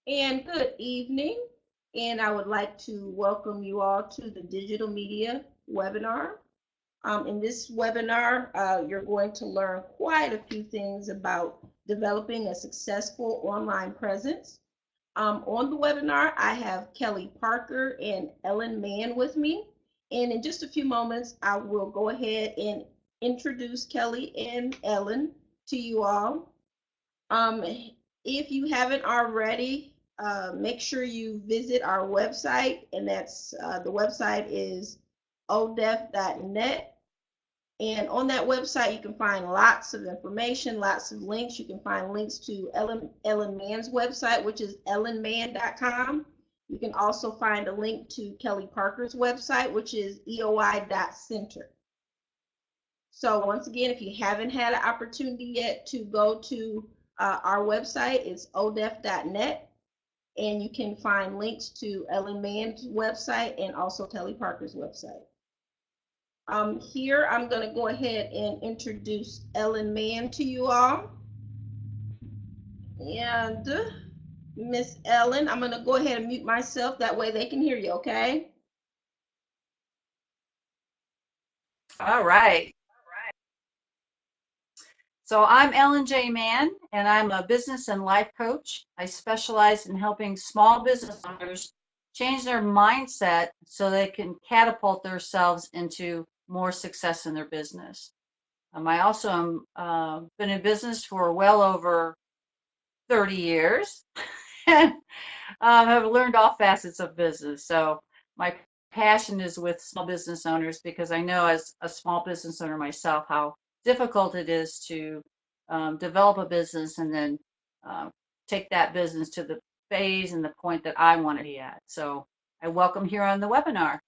And good evening. And I would like to welcome you all to the digital media webinar. In this webinar, you're going to learn quite a few things about developing a successful online presence. On the webinar, I have Kelly Parker and Ellen Mann with me. And in just a few moments, I will go ahead and introduce Kelly and Ellen to you all. If you haven't already, make sure you visit our website, and that's the website is odef.net. And on that website, you can find lots of information, lots of links. You can find links to Ellen Mann's website, which is ellenmann.com. You can also find a link to Kelly Parker's website, which is eoi.center. So once again, if you haven't had an opportunity yet to go to our website, it's odef.net, and you can find links to Ellen Mann's website and also Kelly Parker's website. Here, I'm going to go ahead and introduce Ellen Mann to you all. And Miss Ellen, I'm going to go ahead and mute myself. That way they can hear you, okay? All right. So I'm Ellen J. Mann, and I'm a business and life coach. I specialize in helping small business owners change their mindset so they can catapult themselves into more success in their business. I also am been in business for well over 30 years and have learned all facets of business. So my passion is with small business owners because I know as a small business owner myself how difficult it is to develop a business and then take that business to the phase and the point that I want to be at. So I welcome here on the webinar.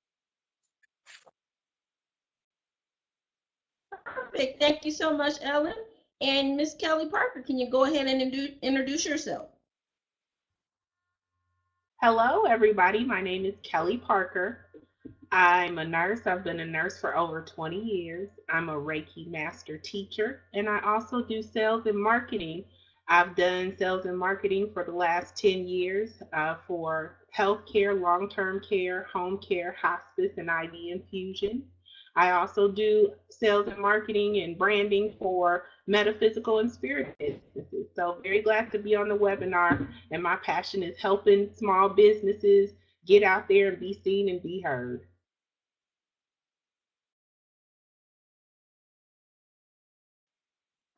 Perfect. Thank you so much, Ellen. And Miss Kelly Parker, can you go ahead and introduce yourself? Hello, everybody. My name is Kelly Parker. I'm a nurse. I've been a nurse for over 20 years. I'm a Reiki master teacher, and I also do sales and marketing. I've done sales and marketing for the last 10 years for healthcare, long-term care, home care, hospice, and IV infusion. I also do sales and marketing and branding for metaphysical and spirit businesses. So very glad to be on the webinar, and my passion is helping small businesses get out there and be seen and be heard.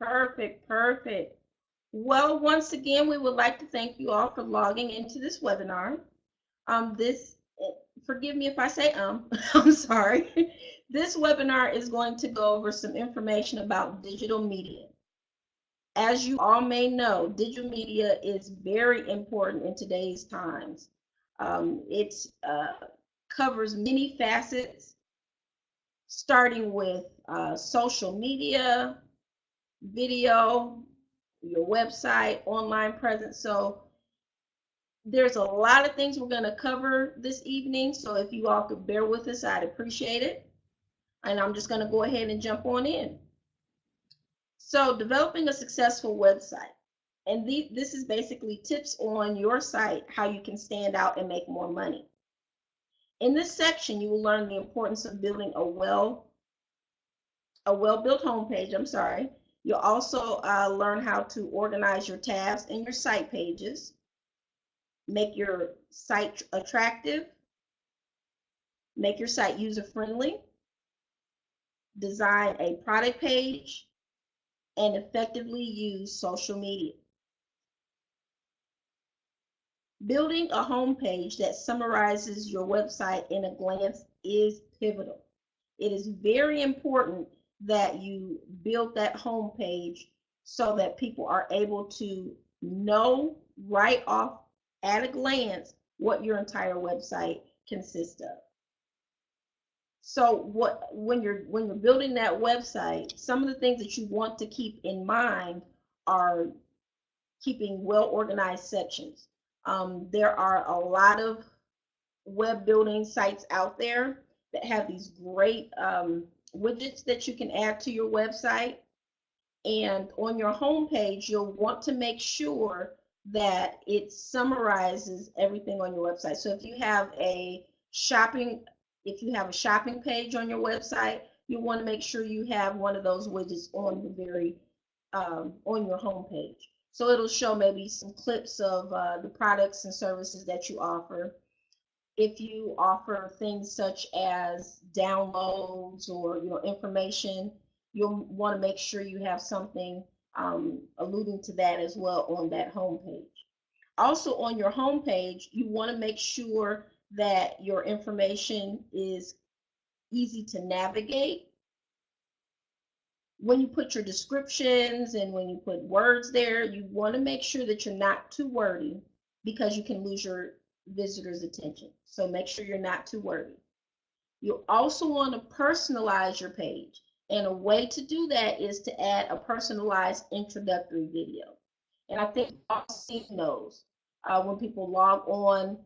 Perfect, perfect. Well, once again, we would like to thank you all for logging into this webinar. Forgive me if I say I'm sorry. This webinar is going to go over some information about digital media. As you all may know, digital media is very important in today's times. It covers many facets, starting with social media, video, your website, online presence. So there's a lot of things we're going to cover this evening. So if you all could bear with us, I'd appreciate it. And I'm just going to go ahead and jump on in. So developing a successful website. And this is basically tips on your site, how you can stand out and make more money. In this section, you will learn the importance of building a well-built homepage. You'll also learn how to organize your tabs and your site pages, make your site attractive, make your site user-friendly, design a product page, and effectively use social media. Building a homepage that summarizes your website in a glance is pivotal. It is very important that you build that homepage so that people are able to know right off at a glance what your entire website consists of. So when you're building that website, some of the things that you want to keep in mind are keeping well-organized sections. There are a lot of web building sites out there that have these great widgets that you can add to your website. And on your home page, you'll want to make sure that it summarizes everything on your website. So if you have a shopping page on your website, you want to make sure you have one of those widgets on the very on your home page. So it'll show maybe some clips of the products and services that you offer. If you offer things such as downloads or information, you'll want to make sure you have something alluding to that as well on that home page. Also on your home page, you want to make sure that your information is easy to navigate. When you put your descriptions and when you put words there, you want to make sure that you're not too wordy because you can lose your visitor's attention. So make sure you're not too wordy. You also want to personalize your page. And a way to do that is to add a personalized introductory video. And I think all seen those. When people log on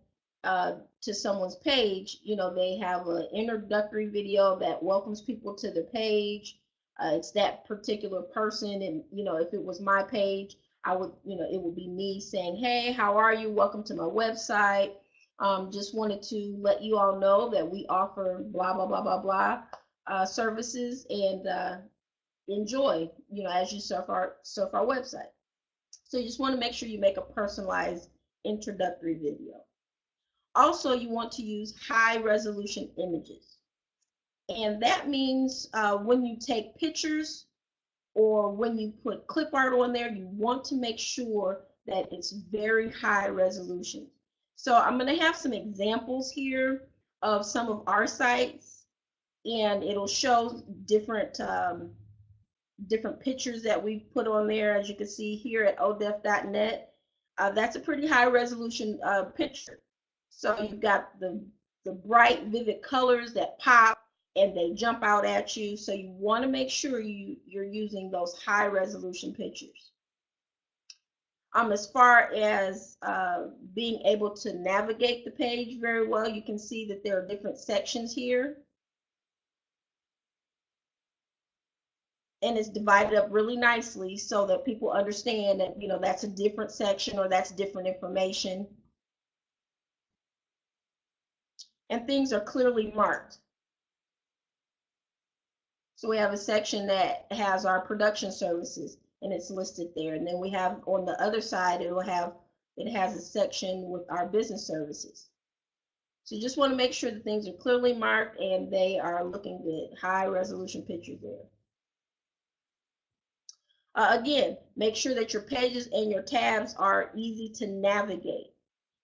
to someone's page, they have an introductory video that welcomes people to the page. It's that particular person, and if it was my page, I would, it would be me saying, "Hey, how are you? Welcome to my website. Just wanted to let you all know that we offer blah blah blah blah blah services, and enjoy, as you surf our website." So you just want to make sure you make a personalized introductory video. Also, you want to use high resolution images. And that means when you take pictures or when you put clip art on there, you want to make sure that it's very high resolution. So I'm going to have some examples here of some of our sites, and it'll show different different pictures that we put on there. As you can see here at odef.net, that's a pretty high resolution picture. So you've got the bright, vivid colors that pop and they jump out at you. So you want to make sure you're using those high resolution pictures. As far as being able to navigate the page very well, you can see that there are different sections here. And it's divided up really nicely so that people understand that, that's a different section or that's different information. And things are clearly marked. So we have a section that has our production services and it's listed there. And then we have on the other side, it has a section with our business services. So you just want to make sure that things are clearly marked and they are looking good. High resolution pictures there. Again, make sure that your pages and your tabs are easy to navigate.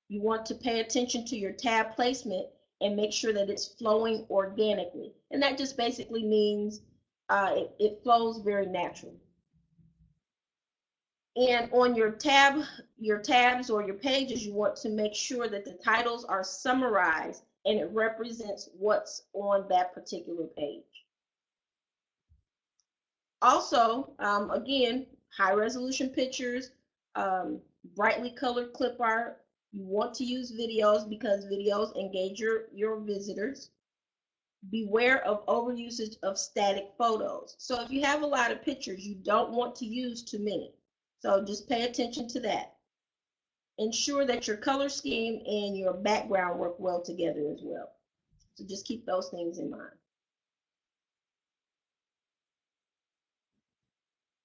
You want to pay attention to your tab placement and make sure that it's flowing organically. And that just basically means it flows very naturally. And on your tabs or your pages, you want to make sure that the titles are summarized and it represents what's on that particular page. Also, again, high resolution pictures, brightly colored clip art. You want to use videos because videos engage your visitors. Beware of overusage of static photos. So if you have a lot of pictures, you don't want to use too many. So just pay attention to that. Ensure that your color scheme and your background work well together as well. So just keep those things in mind.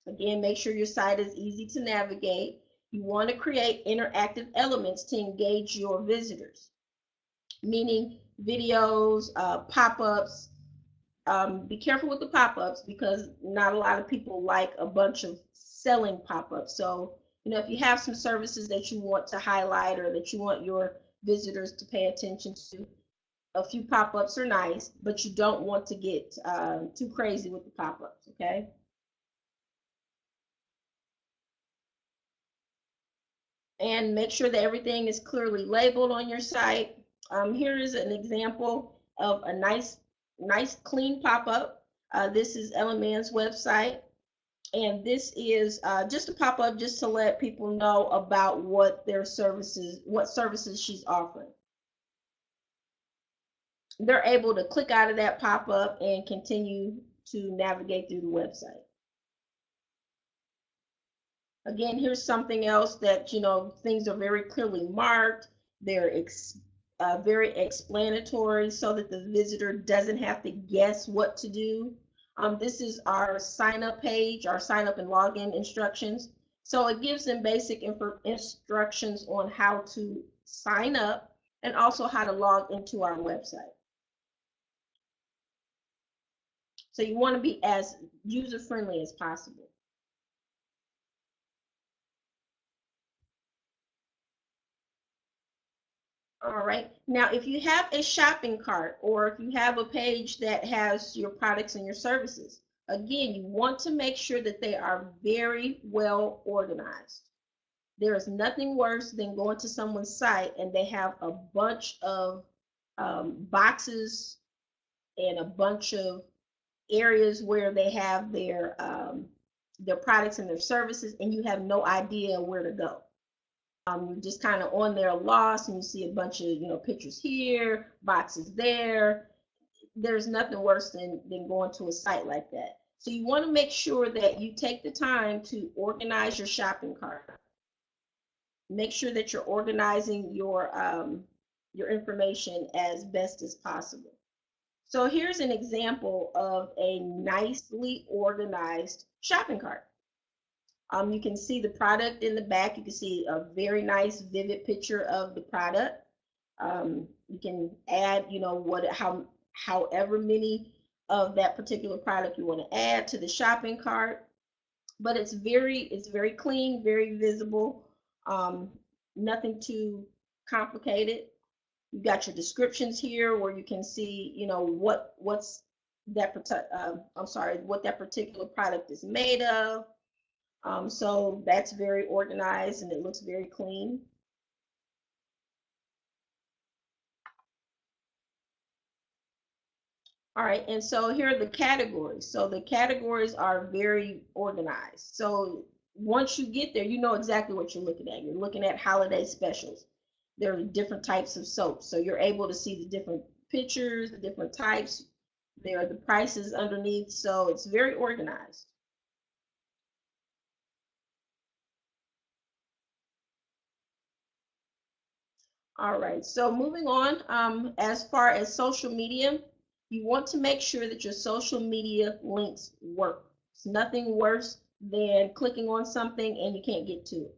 Again, make sure your site is easy to navigate. You want to create interactive elements to engage your visitors, meaning videos, pop-ups. Be careful with the pop-ups because not a lot of people like a bunch of selling pop-ups. So, if you have some services that you want to highlight or that you want your visitors to pay attention to, a few pop-ups are nice, but you don't want to get too crazy with the pop-ups, okay? And make sure that everything is clearly labeled on your site. Here is an example of a nice clean pop-up. This is Ellen Mann's website, and this is just a pop-up just to let people know about what services she's offering. They're able to click out of that pop-up and continue to navigate through the website. Again, here's something else that, things are very clearly marked. They're very explanatory so that the visitor doesn't have to guess what to do. This is our sign up page, our sign up and login instructions. So it gives them basic instructions on how to sign up and also how to log into our website. So you want to be as user friendly as possible. All right. Now, if you have a shopping cart or if you have a page that has your products and your services, again, you want to make sure that they are very well organized. There is nothing worse than going to someone's site and they have a bunch of boxes and a bunch of areas where they have their products and their services, and you have no idea where to go. You're just kind of on there lost, and you see a bunch of pictures here, boxes there. There's nothing worse than going to a site like that. So you want to make sure that you take the time to organize your shopping cart. Make sure that you're organizing your information as best as possible. So here's an example of a nicely organized shopping cart. You can see the product in the back. You can see a very nice, vivid picture of the product. You can add, however many of that particular product you want to add to the shopping cart. But it's very clean, very visible. Nothing too complicated. You've got your descriptions here where you can see, what that particular product is made of. So that's very organized and it looks very clean. All right, and so here are the categories. So the categories are very organized. So once you get there, you know exactly what you're looking at. You're looking at holiday specials. There are different types of soaps. So you're able to see the different pictures, the different types. There are the prices underneath. So it's very organized. All right, so moving on, as far as social media, you want to make sure that your social media links work. It's nothing worse than clicking on something and you can't get to it.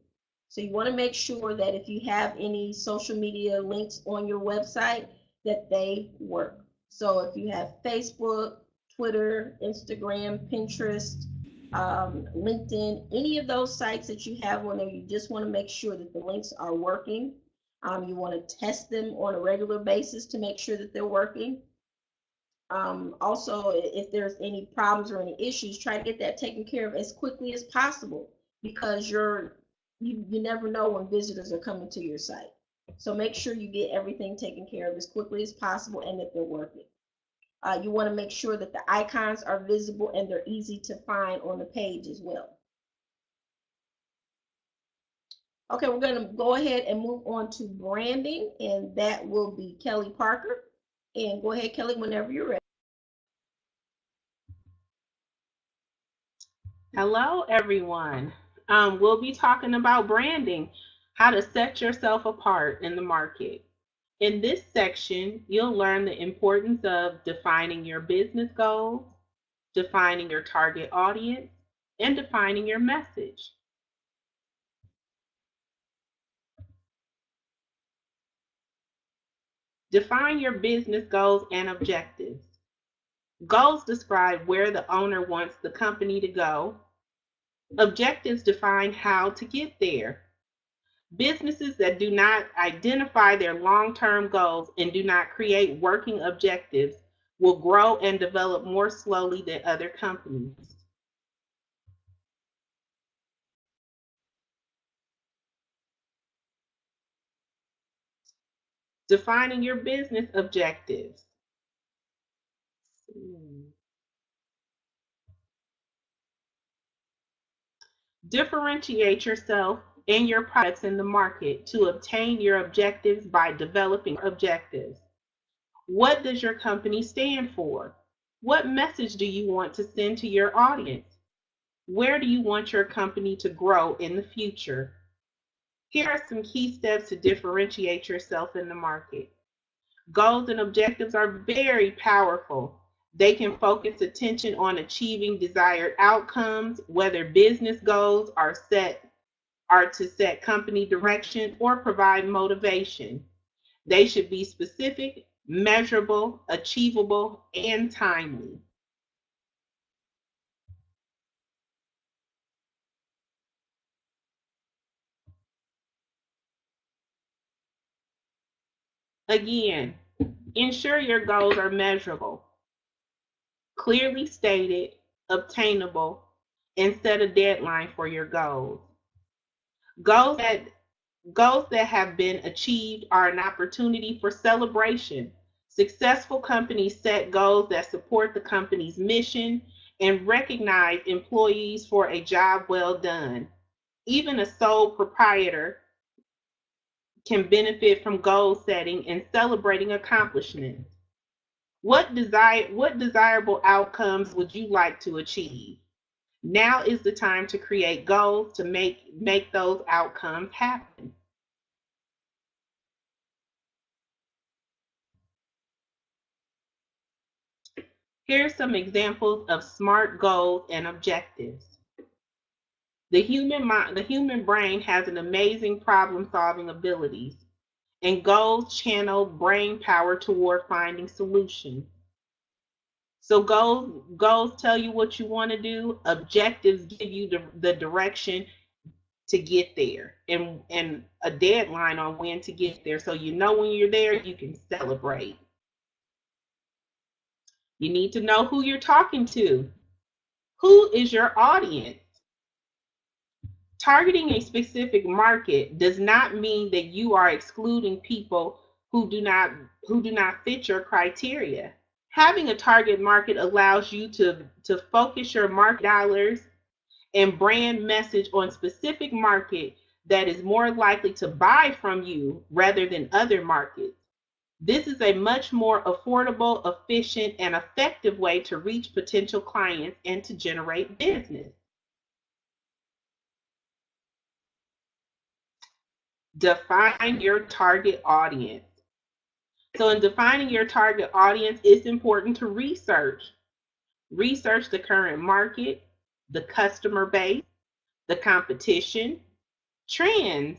So you want to make sure that if you have any social media links on your website, that they work. So if you have Facebook, Twitter, Instagram, Pinterest, LinkedIn, any of those sites that you have on there, you just want to make sure that the links are working. You want to test them on a regular basis to make sure that they're working. Also, if there's any problems or any issues, try to get that taken care of as quickly as possible, because you never know when visitors are coming to your site. So make sure you get everything taken care of as quickly as possible and that they're working. You want to make sure that the icons are visible and they're easy to find on the page as well. Okay, we're going to go ahead and move on to branding, and that will be Kelly Parker. And go ahead, Kelly, whenever you're ready. Hello, everyone. We'll be talking about branding, how to set yourself apart in the market. In this section, you'll learn the importance of defining your business goals, defining your target audience, and defining your message. Define your business goals and objectives. Goals describe where the owner wants the company to go. Objectives define how to get there. Businesses that do not identify their long-term goals and do not create working objectives will grow and develop more slowly than other companies. Defining your business objectives. Differentiate yourself and your products in the market to obtain your objectives by developing objectives. What does your company stand for? What message do you want to send to your audience? Where do you want your company to grow in the future? Here are some key steps to differentiate yourself in the market. Goals and objectives are very powerful. They can focus attention on achieving desired outcomes, whether business goals are to set company direction or provide motivation. They should be specific, measurable, achievable, and timely. Again, ensure your goals are measurable, clearly stated, obtainable, and set a deadline for your goals. Goals that have been achieved are an opportunity for celebration. Successful companies set goals that support the company's mission and recognize employees for a job well done. Even a sole proprietor can benefit from goal setting and celebrating accomplishments. What desirable outcomes would you like to achieve? Now is the time to create goals to make those outcomes happen. Here are some examples of SMART goals and objectives. The human brain has an amazing problem-solving abilities, and goals channel brain power toward finding solutions. So goals tell you what you want to do. Objectives give you the direction to get there, and a deadline on when to get there. So you know when you're there, you can celebrate. You need to know who you're talking to. Who is your audience? Targeting a specific market does not mean that you are excluding people who do not fit your criteria. Having a target market allows you to focus your market dollars and brand message on specific market that is more likely to buy from you rather than other markets. This is a much more affordable, efficient, and effective way to reach potential clients and to generate business. Define your target audience. So in defining your target audience, it's important to research. Research the current market, the customer base, the competition, trends.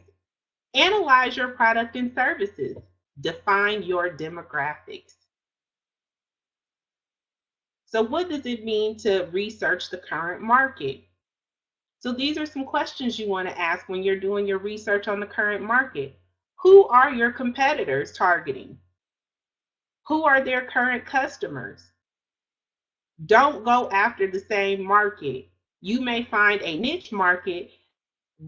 Analyze your product and services. Define your demographics. So what does it mean to research the current market? So these are some questions you want to ask when you're doing your research on the current market. Who are your competitors targeting? Who are their current customers? Don't go after the same market. You may find a niche market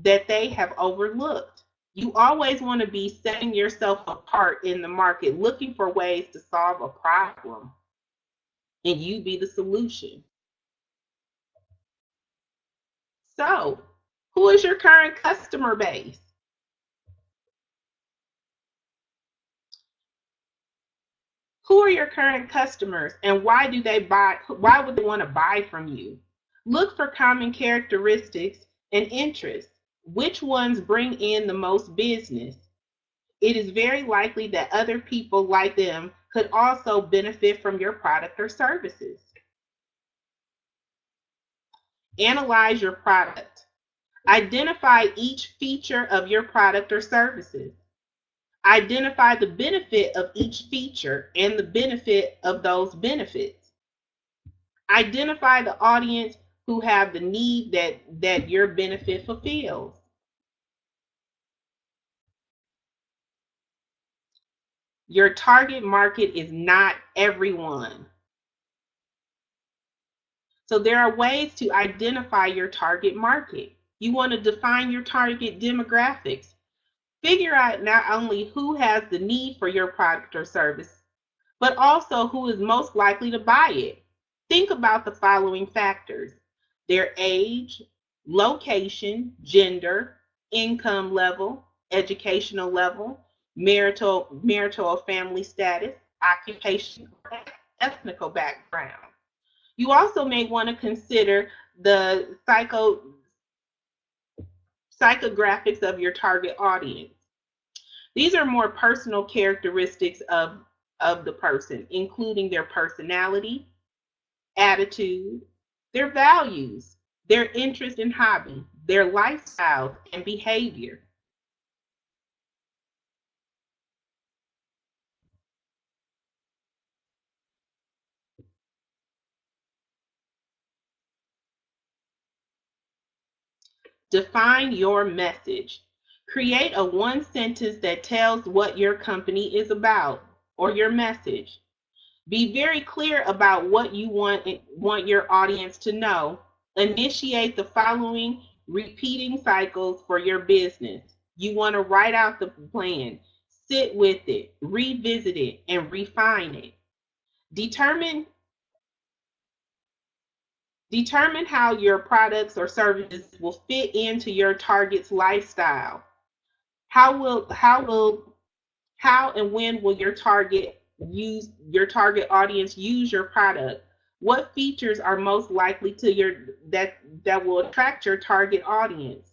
that they have overlooked. You always want to be setting yourself apart in the market, looking for ways to solve a problem, and you be the solution. So, who is your current customer base? Who are your current customers, and why do they buy? Why would they want to buy from you? Look for common characteristics and interests. Which ones bring in the most business? It is very likely that other people like them could also benefit from your product or services. Analyze your product. Identify each feature of your product or services. Identify the benefit of each feature and the benefit of those benefits. Identify the audience who have the need that your benefit fulfills. Your target market is not everyone. So there are ways to identify your target market. You want to define your target demographics. Figure out not only who has the need for your product or service, but also who is most likely to buy it. Think about the following factors: their age, location, gender, income level, educational level, marital or family status, occupation, or ethnic background. You also may want to consider the psychographics of your target audience. These are more personal characteristics of the person, including their personality, attitude, their values, their interest and hobby, their lifestyle and behavior. Define your message. Create a one sentence that tells what your company is about or your message. Be very clear about what you want your audience to know. Initiate the following repeating cycles for your business. You want to write out the plan, sit with it, revisit it, and refine it. Determine how your products or services will fit into your target's lifestyle. How and when will your target audience use your product? What features are most likely that will attract your target audience?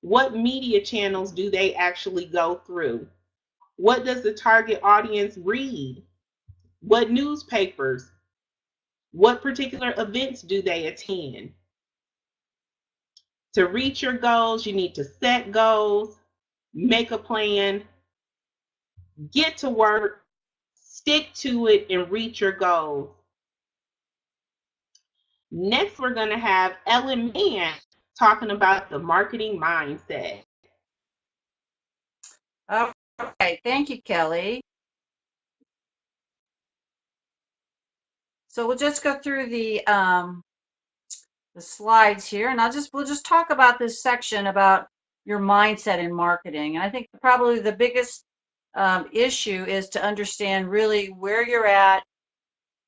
What media channels do they actually go through? What does the target audience read? What newspapers? What particular events do they attend? To reach your goals, you need to set goals, make a plan, get to work, stick to it, and reach your goals. Next, we're going to have Ellen Mann talking about the marketing mindset. Okay, thank you, Kelly. So we'll just go through the slides here, and we'll just talk about this section about your mindset in marketing. And I think probably the biggest issue is to understand really where you're at,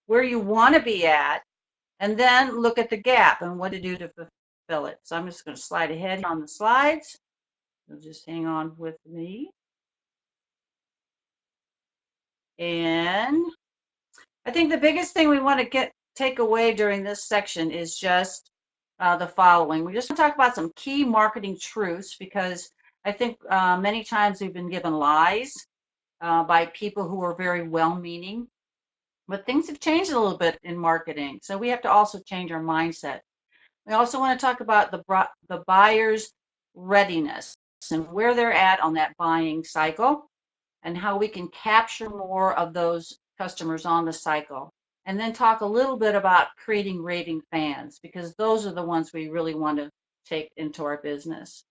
where you want to be at, and then look at the gap and what to do to fulfill it. So I'm just going to slide ahead on the slides. So just hang on with me. And I think the biggest thing we want to take away during this section is just the following. We just want to talk about some key marketing truths, because I think many times we've been given lies by people who are very well-meaning, but things have changed a little bit in marketing, so we have to also change our mindset. We also want to talk about the buyer's readiness and where they're at on that buying cycle, and how we can capture more of those customers on the cycle. And then talk a little bit about creating raving fans, because those are the ones we really want to take into our business.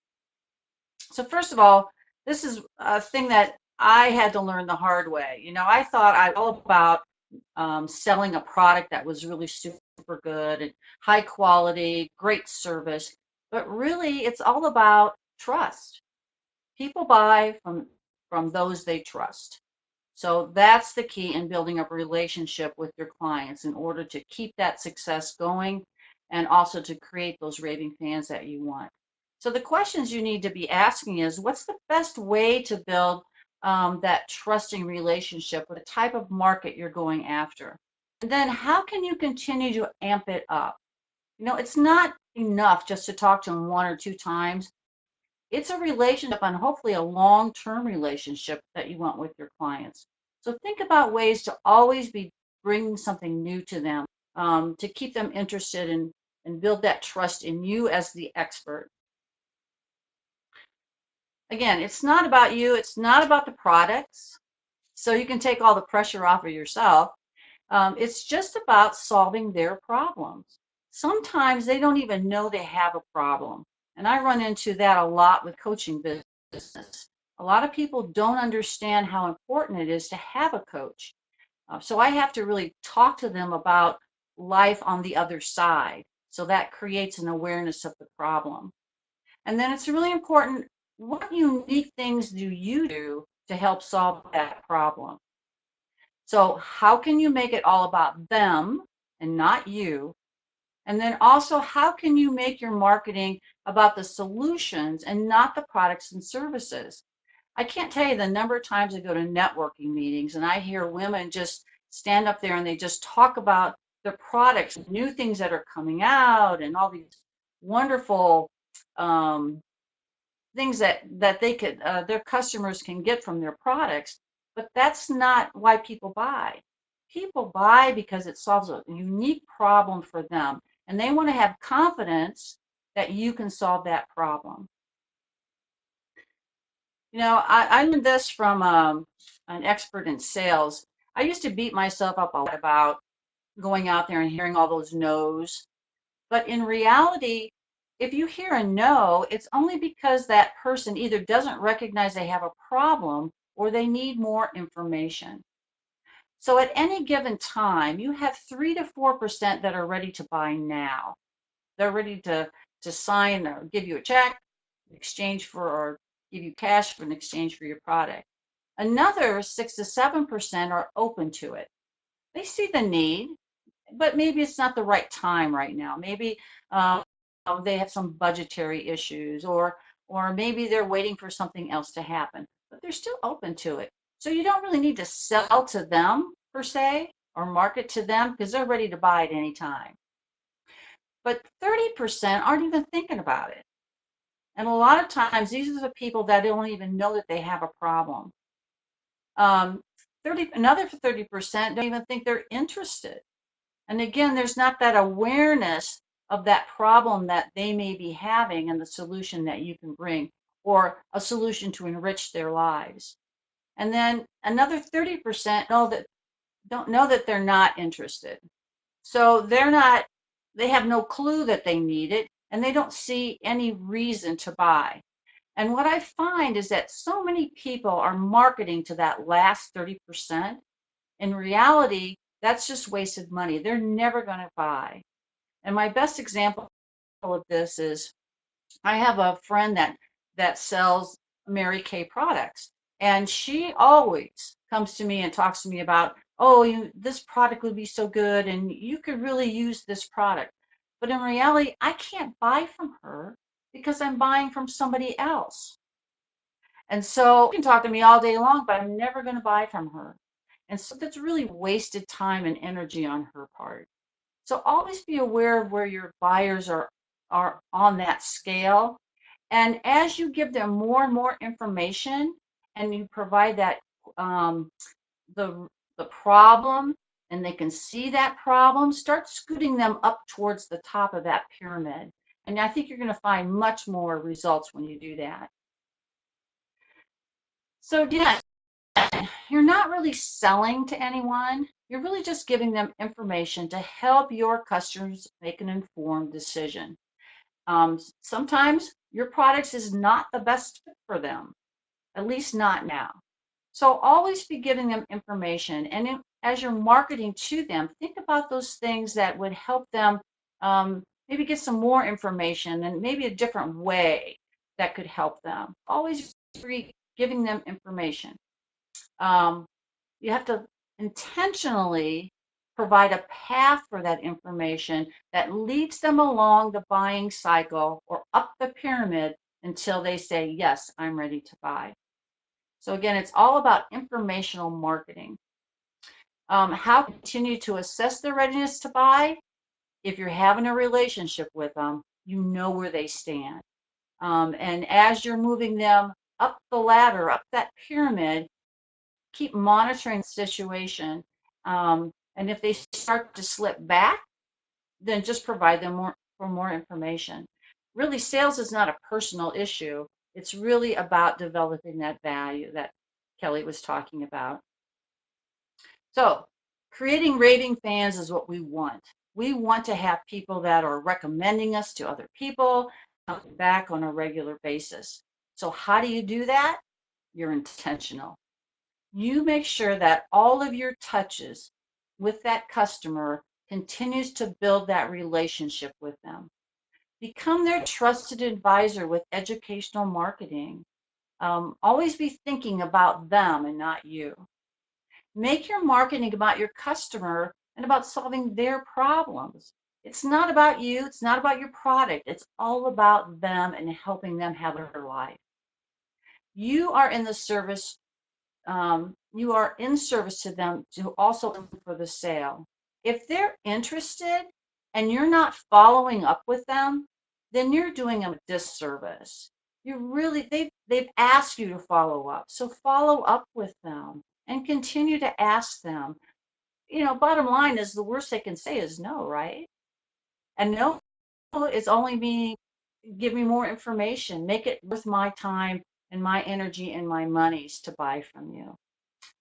So first of all, this is a thing that I had to learn the hard way. You know, I thought I was all about selling a product that was really super good and high quality, great service, but really it's all about trust. People buy from those they trust. So that's the key in building up a relationship with your clients in order to keep that success going, and also to create those raving fans that you want. So the questions you need to be asking is, what's the best way to build that trusting relationship with the type of market you're going after? And then how can you continue to amp it up? You know, it's not enough just to talk to them 1 or 2 times. It's a relationship, and hopefully a long-term relationship that you want with your clients. So think about ways to always be bringing something new to them, to keep them interested and build that trust in you as the expert. Again, it's not about you. It's not about the products. So you can take all the pressure off of yourself. It's just about solving their problems. Sometimes they don't even know they have a problem. And I run into that a lot with coaching business. A lot of people don't understand how important it is to have a coach. So I have to really talk to them about life on the other side. So that creates an awareness of the problem. And then it's really important, what unique things do you do to help solve that problem? So how can you make it all about them and not you? And then also, how can you make your marketing about the solutions and not the products and services? I can't tell you the number of times I go to networking meetings and I hear women just stand up there and they just talk about their products, new things that are coming out, and all these wonderful things that they could their customers can get from their products. But that's not why people buy. People buy because it solves a unique problem for them, and they want to have confidence that you can solve that problem. You know, I learned this from an expert in sales. I used to beat myself up a lot about going out there and hearing all those no's. But in reality, if you hear a no, it's only because that person either doesn't recognize they have a problem or they need more information. So at any given time, you have 3 to 4% that are ready to buy now. They're ready to sign or give you a check in exchange for, or give you cash in exchange for your product. Another 6 to 7% are open to it. They see the need, but maybe it's not the right time right now. Maybe they have some budgetary issues, or maybe they're waiting for something else to happen, but they're still open to it. So you don't really need to sell to them per se or market to them, because they're ready to buy at any time. But 30% aren't even thinking about it. And a lot of times, these are the people that don't even know that they have a problem. Another 30% don't even think they're interested. And again, there's not that awareness of that problem that they may be having and the solution that you can bring, or a solution to enrich their lives. And then another 30% don't know that they're not interested. So they have no clue that they need it, and they don't see any reason to buy. And what I find is that so many people are marketing to that last 30%. In reality, that's just wasted money. They're never going to buy. And my best example of this is, I have a friend that sells Mary Kay products, and she always comes to me and talks to me about, oh, this product would be so good, and you could really use this product. But in reality, I can't buy from her because I'm buying from somebody else. And so you can talk to me all day long, but I'm never going to buy from her. And so that's really wasted time and energy on her part. So always be aware of where your buyers are on that scale. And as you give them more and more information, and you provide that the problem, and they can see that problem, start scooting them up towards the top of that pyramid. And I think you're going to find much more results when you do that. So yeah, you're not really selling to anyone. You're really just giving them information to help your customers make an informed decision. Sometimes your product is not the best fit for them, at least not now. So always be giving them information. And as you're marketing to them, think about those things that would help them maybe get some more information, and maybe a different way that could help them. Always be giving them information. You have to intentionally provide a path for that information that leads them along the buying cycle or up the pyramid until they say, yes, I'm ready to buy. So again, it's all about informational marketing. How to continue to assess their readiness to buy? If you're having a relationship with them, you know where they stand. And as you're moving them up the ladder, up that pyramid, keep monitoring the situation. And if they start to slip back, then just provide them more information. Really, sales is not a personal issue. It's really about developing that value that Kelly was talking about. So creating raving fans is what we want. We want to have people that are recommending us to other people, coming back on a regular basis. So how do you do that? You're intentional. You make sure that all of your touches with that customer continues to build that relationship with them. Become their trusted advisor with educational marketing. Always be thinking about them and not you. Make your marketing about your customer and about solving their problems. It's not about you. It's not about your product. It's all about them and helping them have a better life. You are in the service. You are in service to them to also for the sale. If they're interested and you're not following up with them, then you're doing them a disservice. They've asked you to follow up. So follow up with them and continue to ask them. Bottom line is the worst they can say is no, right? And no is only meaning give me more information, make it worth my time and my energy and my monies to buy from you.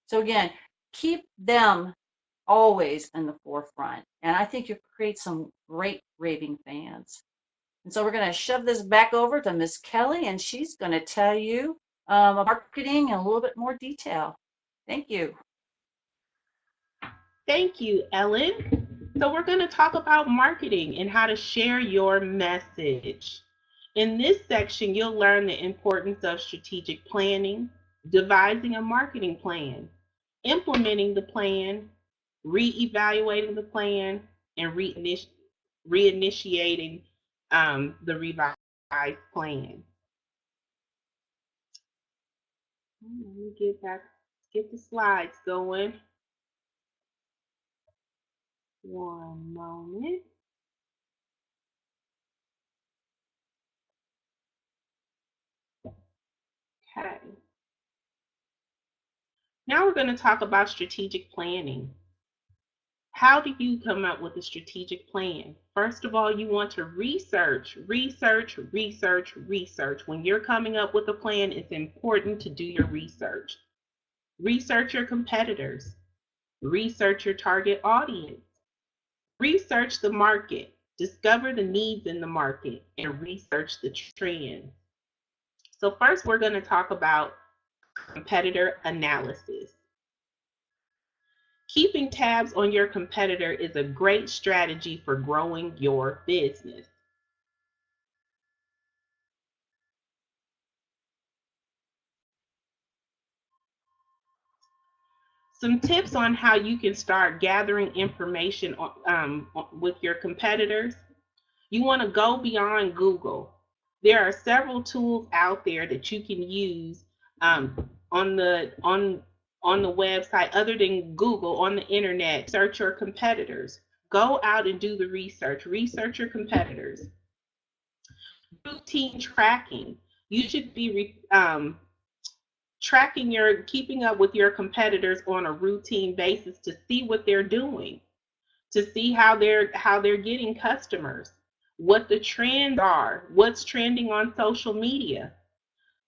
So again, keep them always in the forefront. And I think you'll create some great raving fans. And so we're going to shove this back over to Miss Kelly, and she's going to tell you marketing in a little bit more detail. Thank you. Thank you, Ellen. So we're going to talk about marketing and how to share your message. In this section, you'll learn the importance of strategic planning, devising a marketing plan, implementing the plan, re-evaluating the plan, and reinitiating the revised plan. Let me get the slides going. One moment. Okay. Now we're going to talk about strategic planning. How do you come up with a strategic plan? First of all, you want to research. When you're coming up with a plan, it's important to do your research. Research your competitors. Research your target audience. Research the market. Discover the needs in the market and research the trends. So first, we're going to talk about competitor analysis. Keeping tabs on your competitor is a great strategy for growing your business. Some tips on how you can start gathering information with your competitors. You want to go beyond Google. There are several tools out there that you can use on the website other than Google, on the internet. Search your competitors. Go out and do the research. Research your competitors. Routine tracking. You should be keeping up with your competitors on a routine basis to see what they're doing, to see how they're getting customers, what the trends are, what's trending on social media.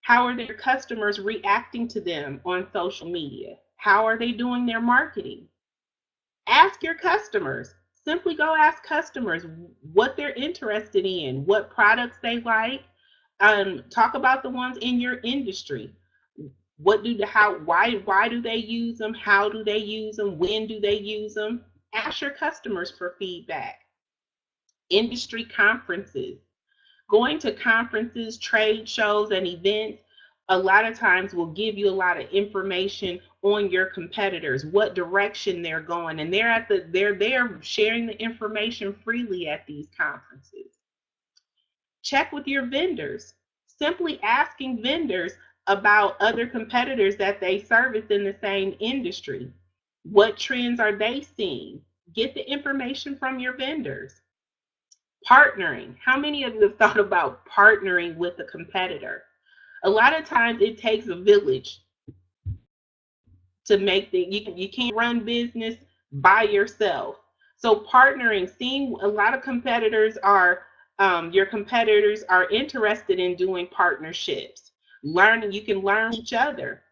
How are their customers reacting to them on social media? How are they doing their marketing? Ask your customers. Simply go ask customers what they're interested in, what products they like. Talk about the ones in your industry. Why do they use them? How do they use them? When do they use them? Ask your customers for feedback. Industry conferences. Going to conferences, trade shows, and events a lot of times will give you a lot of information on your competitors, what direction they're going, and they're sharing the information freely at these conferences. Check with your vendors. Simply asking vendors about other competitors that they service in the same industry. What trends are they seeing? Get the information from your vendors. Partnering. How many of you have thought about partnering with a competitor? A lot of times it takes a village to make things. You can't run business by yourself. So partnering, seeing a lot of competitors your competitors are interested in doing partnerships. You can learn each other.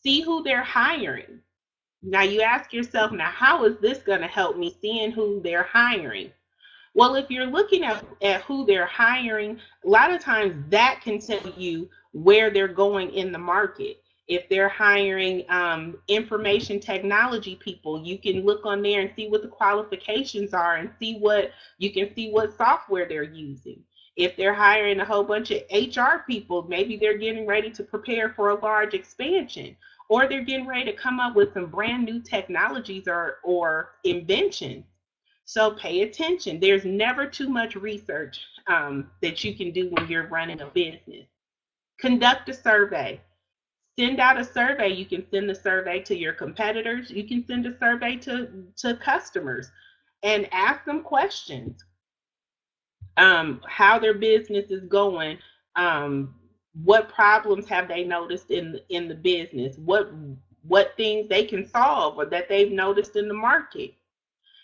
See who they're hiring. Now you ask yourself, now how is this going to help me seeing who they're hiring? Well, if you're looking at who they're hiring, a lot of times that can tell you where they're going in the market. If they're hiring information technology people, you can look on there and see what the qualifications are and see what software they're using. If they're hiring a whole bunch of HR people, maybe they're getting ready to prepare for a large expansion, or they're getting ready to come up with some brand new technologies or inventions. So pay attention. There's never too much research that you can do when you're running a business. Conduct a survey. Send out a survey. You can send the survey to your competitors. You can send a survey to customers and ask them questions. How their business is going, what problems have they noticed in the business, what things they can solve or that they've noticed in the market.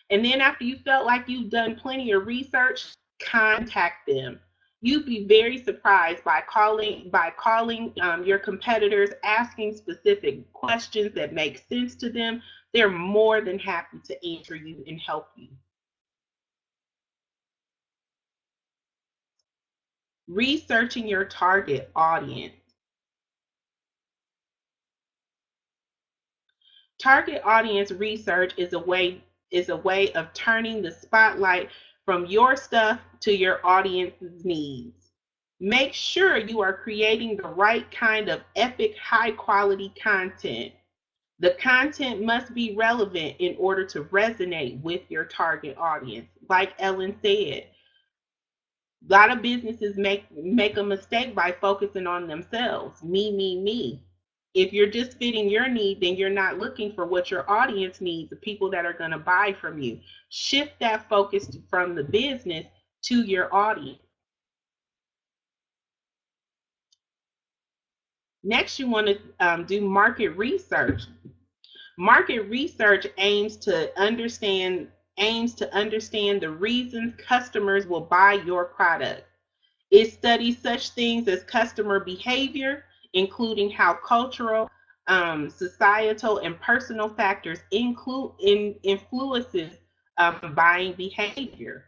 And then after you felt like you've done plenty of research, contact them. You'd be very surprised by calling your competitors, asking specific questions that make sense to them. They're more than happy to answer you and help you. Researching your target audience. Target audience research is a way of turning the spotlight from your stuff to your audience's needs. Make sure you are creating the right kind of epic, high quality content. The content must be relevant in order to resonate with your target audience. Like Ellen said, a lot of businesses make a mistake by focusing on themselves. Me. If you're just fitting your need, then you're not looking for what your audience needs, the people that are going to buy from you. Shift that focus from the business to your audience. Next, you want to do market research. Market research aims to understand the reasons customers will buy your product. It studies such things as customer behavior, including how cultural, societal, and personal factors influences buying behavior.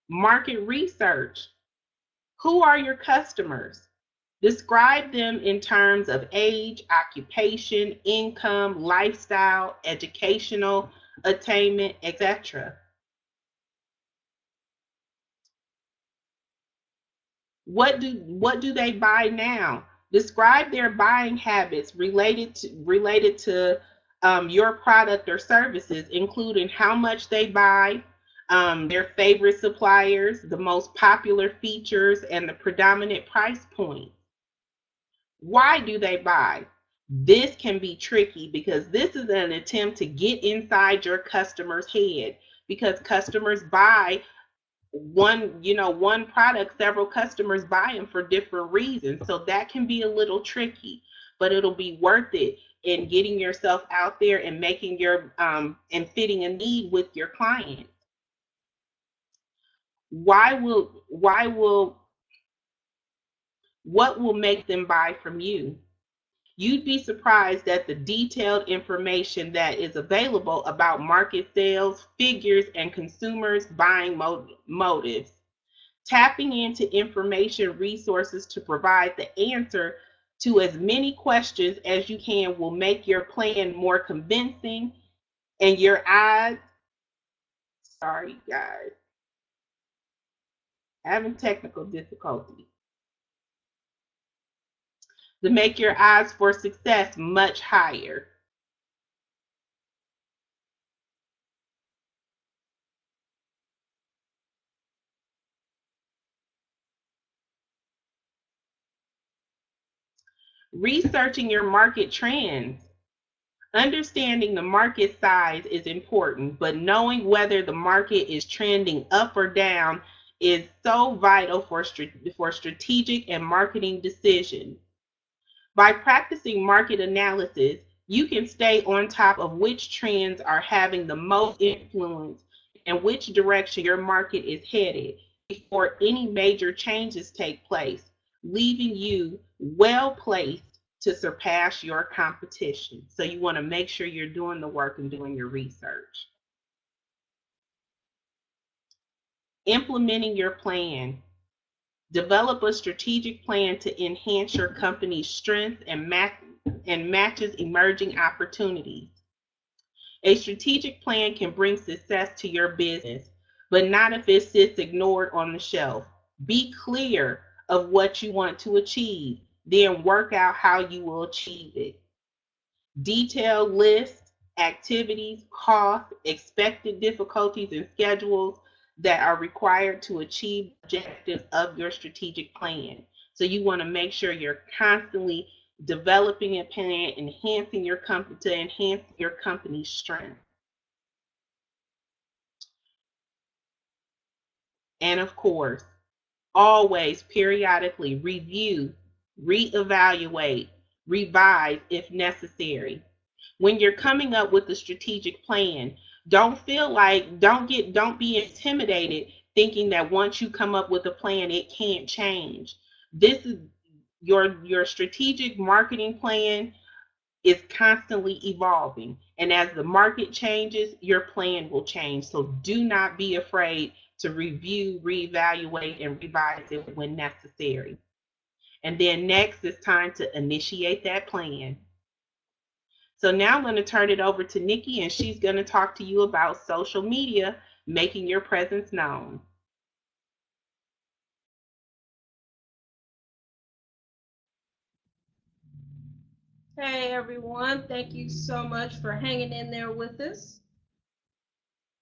Market research. Who are your customers? Describe them in terms of age, occupation, income, lifestyle, educational attainment, etc. What do they buy now? Describe their buying habits related to your product or services, including how much they buy, their favorite suppliers, the most popular features, and the predominant price point. Why do they buy? This can be tricky because this is an attempt to get inside your customer's head, because customers buy one product, several customers buy them for different reasons. So that can be a little tricky, but it'll be worth it in getting yourself out there and making your and fitting a need with your client. What will make them buy from you? You'd be surprised at the detailed information that is available about market sales, figures, and consumers' buying motives. Tapping into information resources to provide the answer to as many questions as you can will make your plan more convincing, and your odds, sorry guys, having technical difficulty, to make your odds for success much higher. Researching your market trends. Understanding the market size is important, but knowing whether the market is trending up or down is so vital for strategic and marketing decisions. By practicing market analysis, you can stay on top of which trends are having the most influence and which direction your market is headed before any major changes take place, leaving you well placed to surpass your competition. So you want to make sure you're doing the work and doing your research. Implementing your plan. Develop a strategic plan to enhance your company's strengths and matches emerging opportunities. A strategic plan can bring success to your business, but not if it sits ignored on the shelf. Be clear of what you want to achieve, then work out how you will achieve it. Detailed lists, activities, costs, expected difficulties, and schedules that are required to achieve objectives of your strategic plan. So you want to make sure you're constantly developing a plan, enhancing your company to enhance your company's strength. And of course, always periodically review, reevaluate, revise if necessary. When you're coming up with a strategic plan, don't be intimidated thinking that once you come up with a plan, it can't change. This is your strategic marketing plan is constantly evolving. And as the market changes, your plan will change. So do not be afraid to review, reevaluate, and revise it when necessary. And then next, it's time to initiate that plan. So now I'm going to turn it over to Nikki, and she's going to talk to you about social media, making your presence known. Hey everyone, thank you so much for hanging in there with us.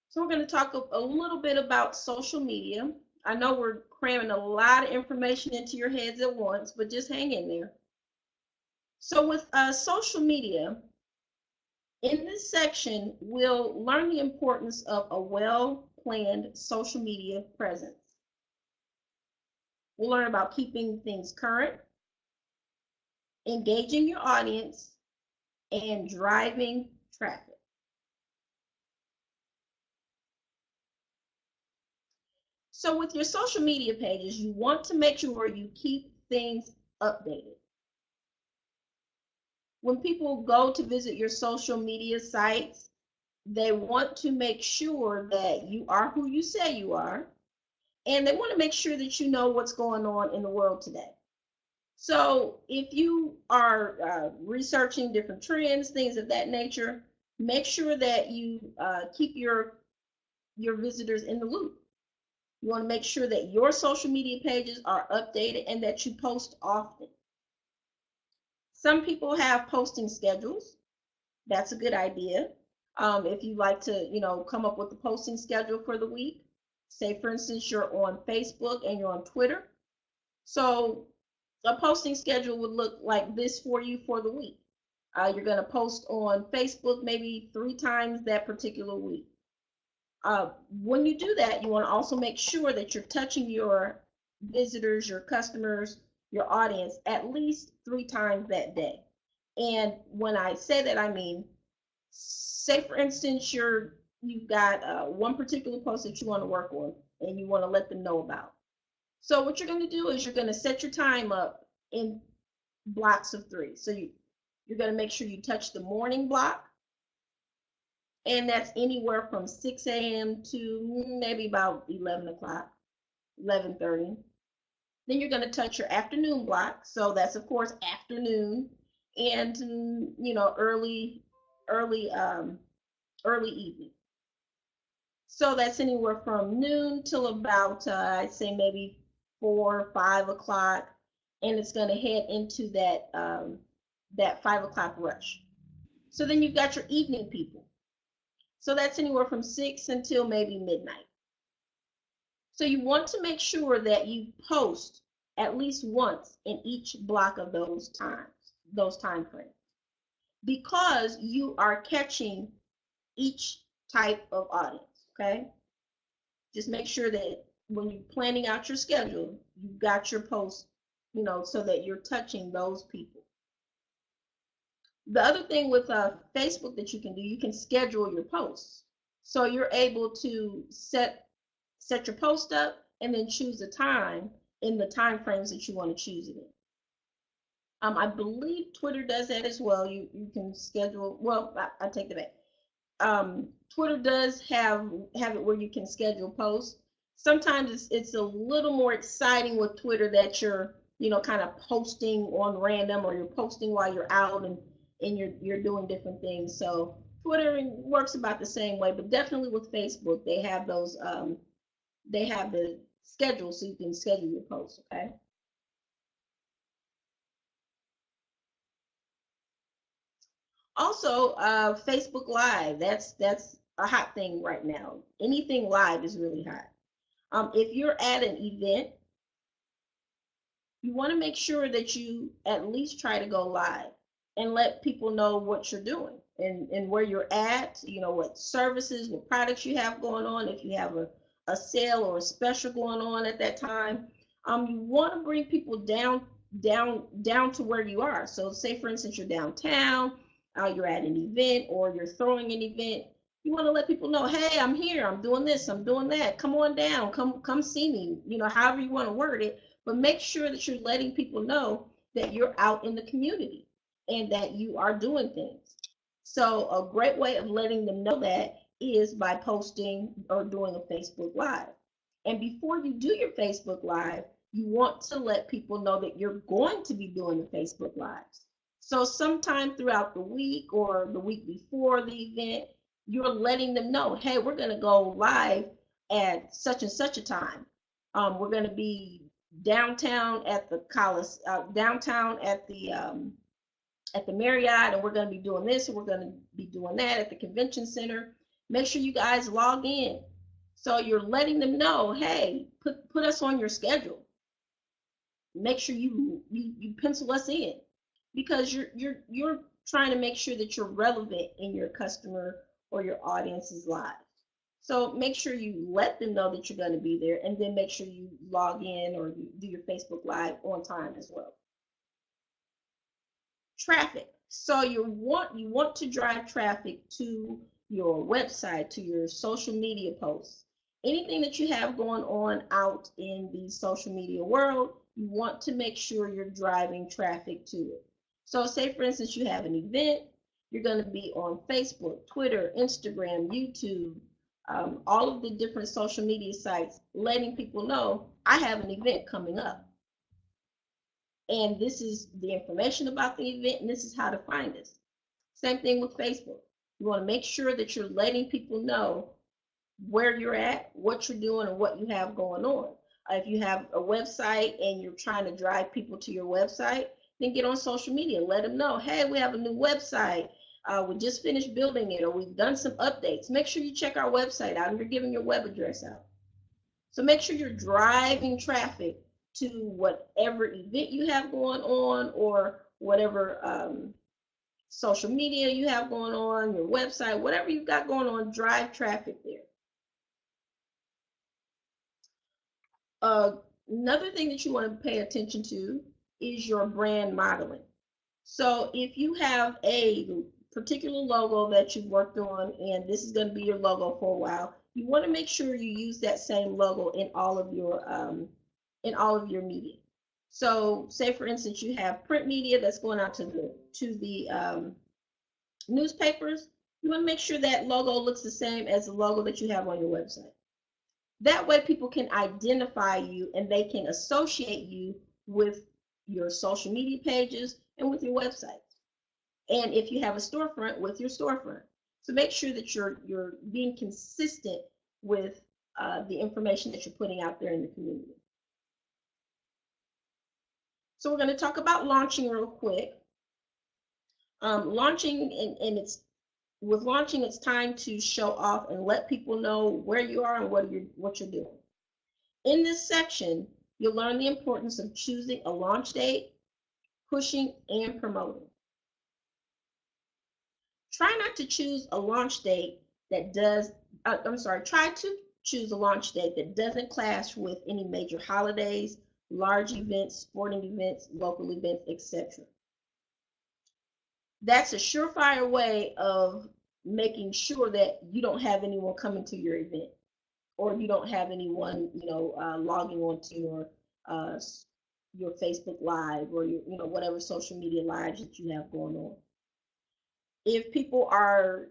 So we're going to talk a little bit about social media. I know we're cramming a lot of information into your heads at once, but just hang in there. So with social media, in this section, we'll learn the importance of a well-planned social media presence. We'll learn about keeping things current, engaging your audience, and driving traffic. So with your social media pages, you want to make sure you keep things updated. When people go to visit your social media sites, they want to make sure that you are who you say you are, and they want to make sure that you know what's going on in the world today. So if you are researching different trends, things of that nature, make sure that you keep your visitors in the loop. You want to make sure that your social media pages are updated and that you post often. Some people have posting schedules. That's a good idea. If you like to, come up with a posting schedule for the week, say for instance, you're on Facebook and you're on Twitter. So a posting schedule would look like this for you for the week. You're going to post on Facebook maybe 3 times that particular week. When you do that, you want to also make sure that you're touching your visitors, your customers, your audience at least 3 times that day. And when I say that, I mean, say for instance, you've got one particular post that you want to work on and you want to let them know about. So what you're going to do is you're going to set your time up in blocks of 3. So you're going to make sure you touch the morning block, and that's anywhere from 6 a.m. to maybe about 11 o'clock, 11:30. Then you're going to touch your afternoon block. So that's of course afternoon and early evening. So that's anywhere from noon till about I'd say maybe 4 or 5 o'clock, and it's going to head into that 5 o'clock rush. So then you've got your evening people. So that's anywhere from 6 until maybe midnight. So you want to make sure that you post at least once in each block of those time frames, because you are catching each type of audience, okay? Just make sure that when you're planning out your schedule, you've got your posts, so that you're touching those people. The other thing with Facebook that you can do, you can schedule your posts. So you're able to set your post up and then choose a time in the time frames that you want to choose it in. I believe Twitter does that as well. You can schedule, well, I take that back. Twitter does have it where you can schedule posts. Sometimes it's a little more exciting with Twitter that you're, kind of posting on random, or you're posting while you're out and you're doing different things. So Twitter works about the same way, but definitely with Facebook, they have those, they have the schedule so you can schedule your posts, okay? Also, Facebook Live, that's a hot thing right now. Anything live is really hot. If you're at an event you want to make sure that you at least try to go live and let people know what you're doing and where you're at, what services, what products you have going on, if you have a sale or a special going on at that time. You want to bring people down to where you are. So say, for instance, you're downtown, you're at an event, or you're throwing an event. You want to let people know, hey, I'm here, I'm doing this, I'm doing that. Come on down, come see me, however you want to word it. But make sure that you're letting people know that you're out in the community and that you are doing things. So a great way of letting them know that is by posting or doing a Facebook Live. And before you do your Facebook Live, you want to let people know that you're going to be doing the Facebook Lives. So sometime throughout the week or the week before the event, you're letting them know, hey, we're going to go live at such and such a time. We're going to be downtown at the downtown at the Marriott, and we're going to be doing this, and we're going to be doing that at the convention center. Make sure you guys log in. So you're letting them know, hey, put us on your schedule. Make sure you pencil us in, because you're trying to make sure that you're relevant in your customer or your audience's lives. So make sure you let them know that you're going to be there, and then make sure you log in or you do your Facebook Live on time as well. Traffic. So you want to drive traffic to your website, to your social media posts. Anything that you have going on out in the social media world, you want to make sure you're driving traffic to it. So say, for instance, you have an event, you're going to be on Facebook, Twitter, Instagram, YouTube, all of the different social media sites, letting people know, I have an event coming up. And this is the information about the event, and this is how to find us. Same thing with Facebook. You want to make sure that you're letting people know where you're at, what you're doing, and what you have going on. If you have a website and you're trying to drive people to your website, then get on social media. Let them know, hey, we have a new website. We just finished building it, or we've done some updates. Make sure you check our website out, and you're giving your web address out. So make sure you're driving traffic to whatever event you have going on, or whatever social media you have going on, your website, whatever you've got going on, drive traffic there. Another thing that you want to pay attention to is your brand modeling. So if you have a particular logo that you've worked on, and this is going to be your logo for a while, you want to make sure you use that same logo in all of your media. So say, for instance, you have print media that's going out to the newspapers. You want to make sure that logo looks the same as the logo that you have on your website. That way people can identify you and they can associate you with your social media pages and with your website. And if you have a storefront, with your storefront. So make sure that you're being consistent with the information that you're putting out there in the community. So we're going to talk about launching real quick. Launching, and with launching, it's time to show off and let people know where you are and what you're doing. In this section, you'll learn the importance of choosing a launch date, pushing, and promoting. Try not to choose a launch date that try to choose a launch date that doesn't clash with any major holidays, large events, sporting events, local events, etc. That's a surefire way of making sure that you don't have anyone coming to your event, or you don't have anyone, logging onto your Facebook Live, or your, whatever social media lives that you have going on. If people are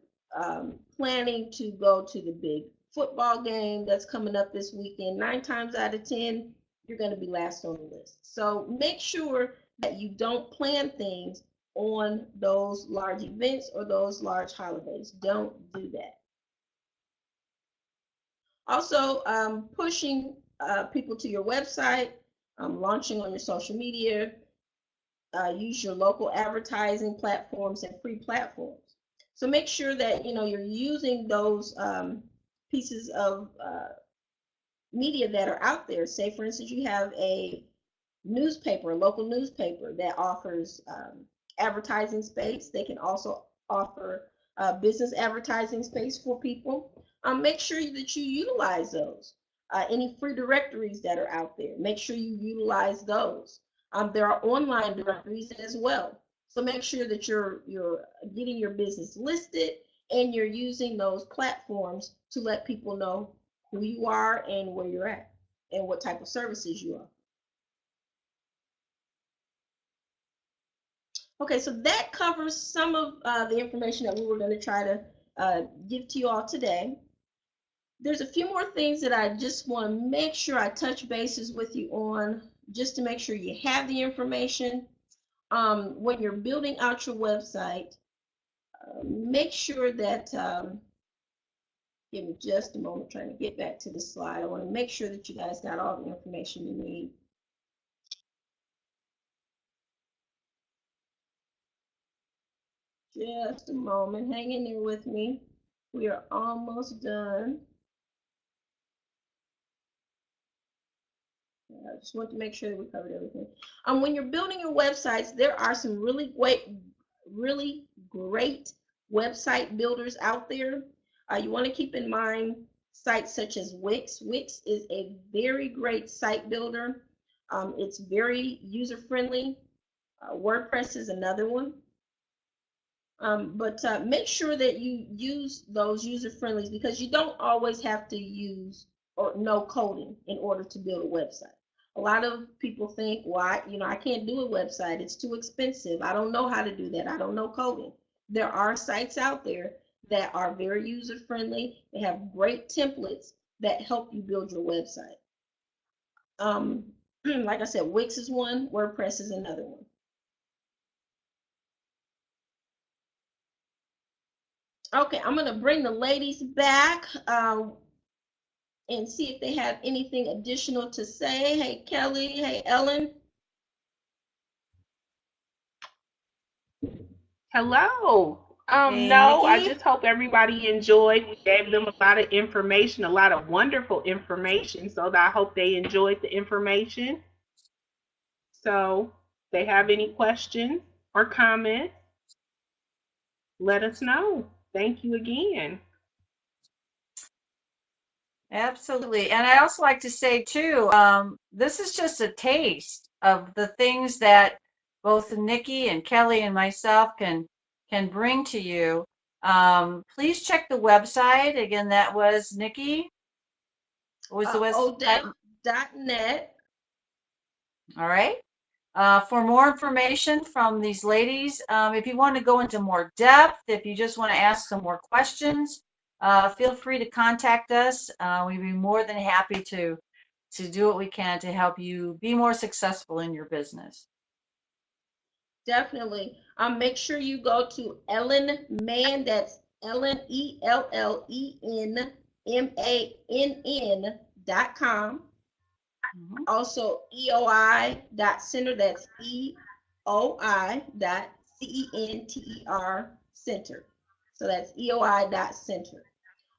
planning to go to the big football game that's coming up this weekend, 9 times out of 10, you're going to be last on the list. So make sure that you don't plan things on those large events or those large holidays. Don't do that. Also, pushing people to your website, launching on your social media, use your local advertising platforms and free platforms. So make sure that you're using those pieces of media that are out there. Say, for instance, you have a newspaper, a local newspaper that offers advertising space. They can also offer business advertising space for people. Make sure that you utilize those. Any free directories that are out there, make sure you utilize those. There are online directories as well. So make sure that you're getting your business listed and you're using those platforms to let people know who you are and where you're at and what type of services you are. Okay, so that covers some of the information that we were going to try to give to you all today. There's a few more things that I just want to make sure I touch bases with you on, just to make sure you have the information. When you're building out your website, make sure that, give me just a moment, trying to get back to the slide. I want to make sure that you guys got all the information you need. Just a moment, hang in there with me. We are almost done. I just want to make sure that we covered everything. When you're building your websites, there are some really great website builders out there. You want to keep in mind sites such as Wix. Wix is a very great site builder. It's very user-friendly. WordPress is another one. But make sure that you use those user-friendlies, because you don't always have to use or know coding in order to build a website. A lot of people think, well, I can't do a website. It's too expensive. I don't know how to do that. I don't know coding. There are sites out there that are very user-friendly. They have great templates that help you build your website. Like I said, Wix is one, WordPress is another one. Okay, I'm going to bring the ladies back and see if they have anything additional to say. Hey, Kelly. Hey, Ellen. Hello. Hey, No, I Nikki. just hope everybody enjoyed. We gave them a lot of information, a lot of wonderful information. So I hope they enjoyed the information. So if they have any questions or comments, let us know. Thank you again. Absolutely. And I also like to say too, this is just a taste of the things that both Nikki and Kelly and myself can bring to you. Please check the website. Again, that was Nikki. What was the website? odep.net. All right. For more information from these ladies, if you want to go into more depth, if you just want to ask some more questions, feel free to contact us. We'd be more than happy to do what we can to help you be more successful in your business. Definitely. Make sure you go to Ellen Mann. That's Ellen, ELLENMANN.com. Also eoi.center. That's eoi.center center. So that's eoi.center.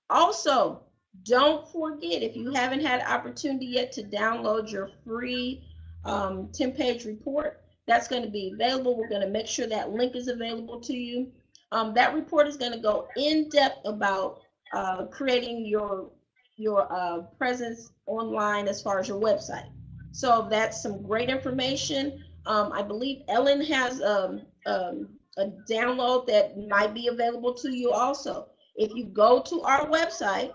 Also, don't forget, if you haven't had opportunity yet to download your free 10-page report, that's going to be available. We're going to make sure that link is available to you. That report is going to go in depth about creating your presence online as far as your website. So that's some great information. I believe Ellen has a download that might be available to you also. If you go to our website,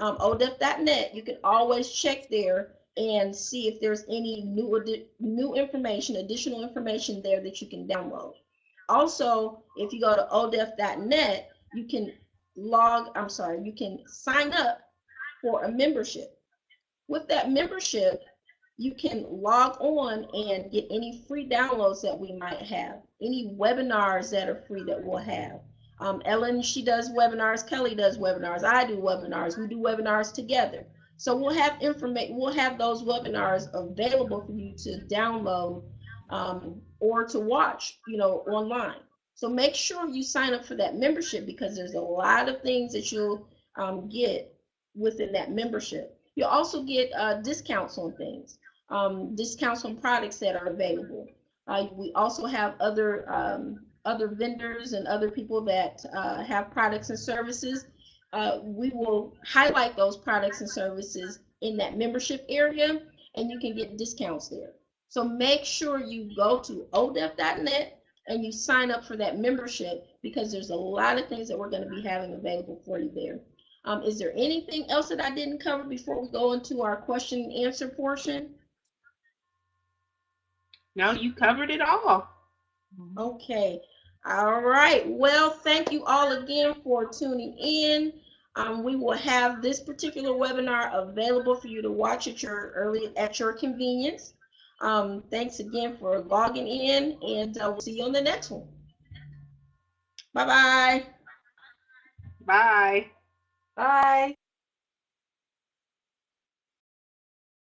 odep.net, you can always check there and see if there's any new information, additional information there that you can download. Also, if you go to odep.net, you can you can sign up for a membership. With that membership, you can log on and get any free downloads that we might have, any webinars that are free that we'll have. Ellen, she does webinars. Kelly does webinars. I do webinars. We do webinars together. So we'll have information. We'll have those webinars available for you to download or to watch, online. So make sure you sign up for that membership, because there's a lot of things that you'll get within that membership. You'll also get discounts on things. discounts on products that are available. We also have other vendors and other people that have products and services. We will highlight those products and services in that membership area, and you can get discounts there. So make sure you go to odef.net and you sign up for that membership, because there's a lot of things that we're going to be having available for you there. Is there anything else that I didn't cover before we go into our question and answer portion? No, you covered it all. Okay. All right. Well, thank you all again for tuning in. We will have this particular webinar available for you to watch at your convenience. Thanks again for logging in, and we'll see you on the next one. Bye-bye. Bye. Bye.